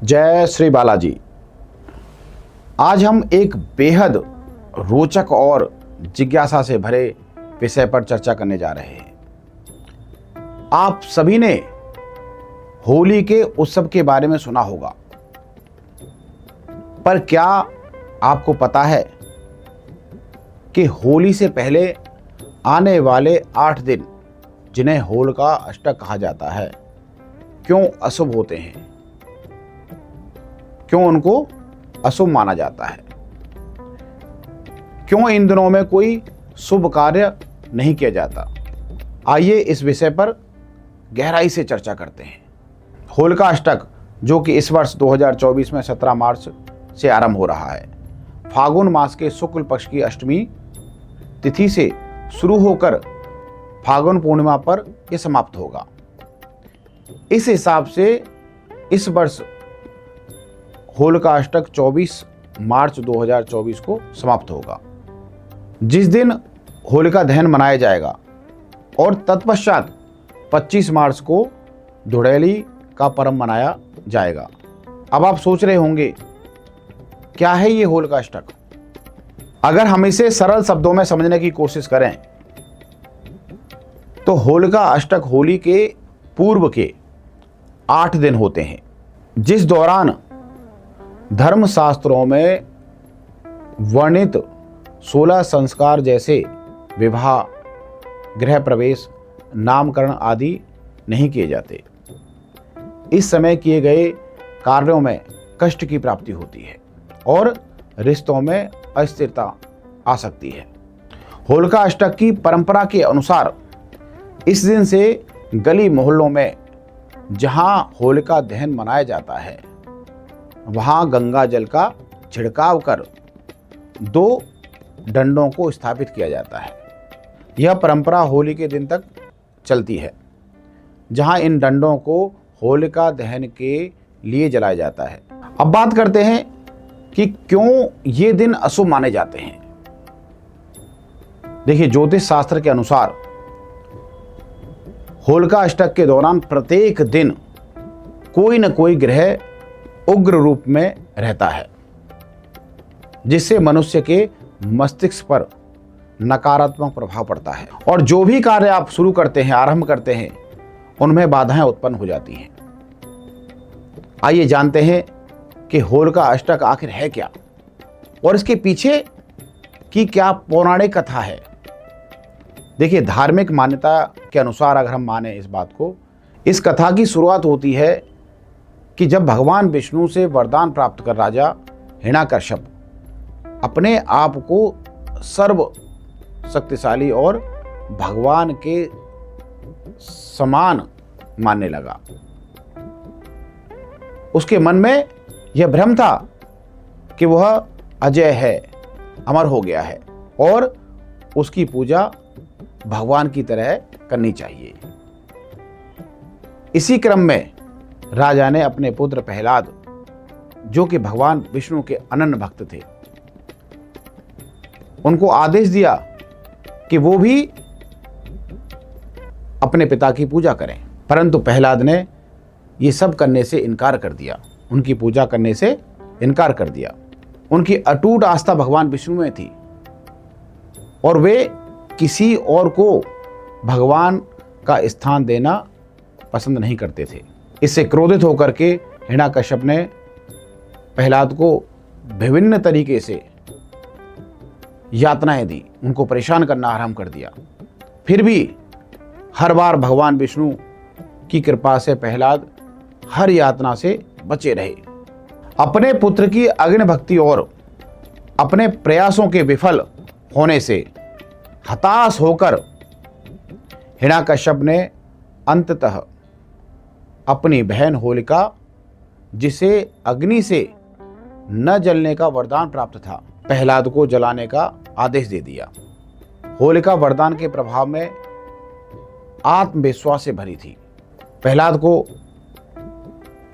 जय श्री बालाजी। आज हम एक बेहद रोचक और जिज्ञासा से भरे विषय पर चर्चा करने जा रहे हैं। आप सभी ने होली के उत्सव के बारे में सुना होगा, पर क्या आपको पता है कि होली से पहले आने वाले 8 दिन, जिन्हें होलिका अष्टक कहा जाता है, क्यों अशुभ होते हैं? क्यों उनको अशुभ माना जाता है? क्यों इन दिनों में कोई शुभ कार्य नहीं किया जाता? आइए इस विषय पर गहराई से चर्चा करते हैं। होलिका अष्टक, जो कि इस वर्ष 2024 में 17 मार्च से आरंभ हो रहा है, फागुन मास के शुक्ल पक्ष की अष्टमी तिथि से शुरू होकर फागुन पूर्णिमा पर यह समाप्त होगा। इस हिसाब से इस वर्ष होलिका अष्टक 24 मार्च 2024 को समाप्त होगा, जिस दिन होलिका दहन मनाया जाएगा, और तत्पश्चात 25 मार्च को धुड़ैली का पर्व मनाया जाएगा। अब आप सोच रहे होंगे, क्या है ये होलिका अष्टक? अगर हम इसे सरल शब्दों में समझने की कोशिश करें तो होलिका अष्टक होली के पूर्व के 8 दिन होते हैं, जिस दौरान धर्मशास्त्रों में वर्णित 16 संस्कार जैसे विवाह, गृह प्रवेश, नामकरण आदि नहीं किए जाते। इस समय किए गए कार्यों में कष्ट की प्राप्ति होती है और रिश्तों में अस्थिरता आ सकती है। होलिका अष्टक की परंपरा के अनुसार इस दिन से गली मोहल्लों में जहां होलिका दहन मनाया जाता है, वहां गंगा जल का छिड़काव कर 2 डंडों को स्थापित किया जाता है। यह परंपरा होली के दिन तक चलती है, जहां इन डंडों को होलिका दहन के लिए जलाया जाता है। अब बात करते हैं कि क्यों ये दिन अशुभ माने जाते हैं। देखिए, ज्योतिष शास्त्र के अनुसार होलिका अष्टक के दौरान प्रत्येक दिन कोई न कोई ग्रह उग्र रूप में रहता है, जिससे मनुष्य के मस्तिष्क पर नकारात्मक प्रभाव पड़ता है, और जो भी कार्य आप शुरू करते हैं, आरंभ करते हैं, उनमें बाधाएं उत्पन्न हो जाती हैं। आइए जानते हैं कि होलिका अष्टक आखिर है क्या और इसके पीछे की क्या पौराणिक कथा है। देखिए, धार्मिक मान्यता के अनुसार अगर हम माने इस बात को, इस कथा की शुरुआत होती है कि जब भगवान विष्णु से वरदान प्राप्त कर राजा हिरण्यकश्यप अपने आप को सर्व शक्तिशाली और भगवान के समान मानने लगा, उसके मन में यह भ्रम था कि वह अजय है, अमर हो गया है और उसकी पूजा भगवान की तरह करनी चाहिए। इसी क्रम में राजा ने अपने पुत्र प्रहलाद, जो कि भगवान विष्णु के अनन्य भक्त थे, उनको आदेश दिया कि वो भी अपने पिता की पूजा करें, परंतु प्रहलाद ने ये सब करने से इनकार कर दिया, उनकी पूजा करने से इनकार कर दिया। उनकी अटूट आस्था भगवान विष्णु में थी और वे किसी और को भगवान का स्थान देना पसंद नहीं करते थे। इससे क्रोधित होकर के हिरण्यकश्यप ने प्रहलाद को विभिन्न तरीके से यातनाएं दी, उनको परेशान करना आरंभ कर दिया। फिर भी हर बार भगवान विष्णु की कृपा से प्रहलाद हर यातना से बचे रहे। अपने पुत्र की अग्नि भक्ति और अपने प्रयासों के विफल होने से हताश होकर हिरण्यकश्यप ने अंततः अपनी बहन होलिका, जिसे अग्नि से न जलने का वरदान प्राप्त था, प्रहलाद को जलाने का आदेश दे दिया। होलिका वरदान के प्रभाव में आत्मविश्वास से भरी थी। प्रहलाद को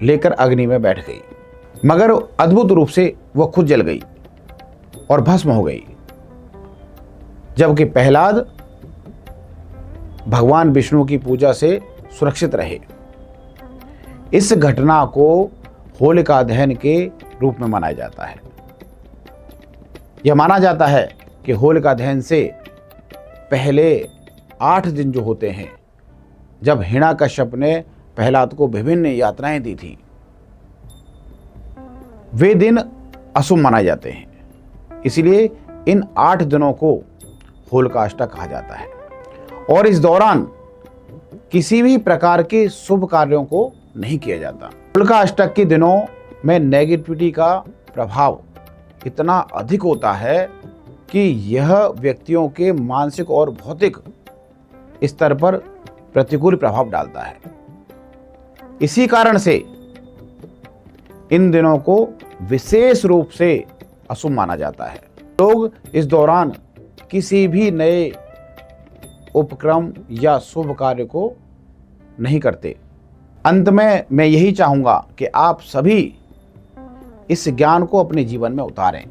लेकर अग्नि में बैठ गई, मगर अद्भुत रूप से वह खुद जल गई और भस्म हो गई, जबकि प्रहलाद भगवान विष्णु की पूजा से सुरक्षित रहे। इस घटना को होलिका दहन के रूप में मनाया जाता है। यह माना जाता है कि होलिका दहन से पहले 8 दिन जो होते हैं, जब हिरण्याकश्यप ने प्रहलाद को विभिन्न यातनाएं दी थी, वे दिन अशुभ माने जाते हैं। इसलिए इन 8 दिनों को होलिकाष्टक कहा जाता है और इस दौरान किसी भी प्रकार के शुभ कार्यों को नहीं किया जाता। होलिकाष्टक के दिनों में नेगेटिविटी का प्रभाव इतना अधिक होता है कि यह व्यक्तियों के मानसिक और भौतिक स्तर पर प्रतिकूल प्रभाव डालता है। इसी कारण से इन दिनों को विशेष रूप से अशुभ माना जाता है। लोग इस दौरान किसी भी नए उपक्रम या शुभ कार्य को नहीं करते। अंत में मैं यही चाहूँगा कि आप सभी इस ज्ञान को अपने जीवन में उतारें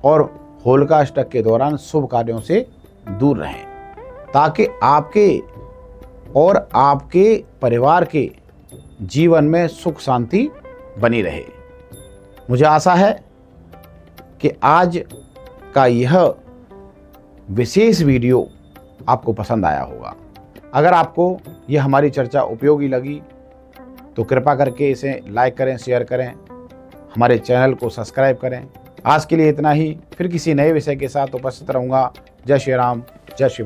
और होलिकाष्टक के दौरान शुभ कार्यों से दूर रहें, ताकि आपके और आपके परिवार के जीवन में सुख शांति बनी रहे। मुझे आशा है कि आज का यह विशेष वीडियो आपको पसंद आया होगा। अगर आपको यह हमारी चर्चा उपयोगी लगी तो कृपा करके इसे लाइक करें, शेयर करें, हमारे चैनल को सब्सक्राइब करें। आज के लिए इतना ही, फिर किसी नए विषय के साथ उपस्थित रहूँगा। जय श्री राम, जय श्री बालाजी।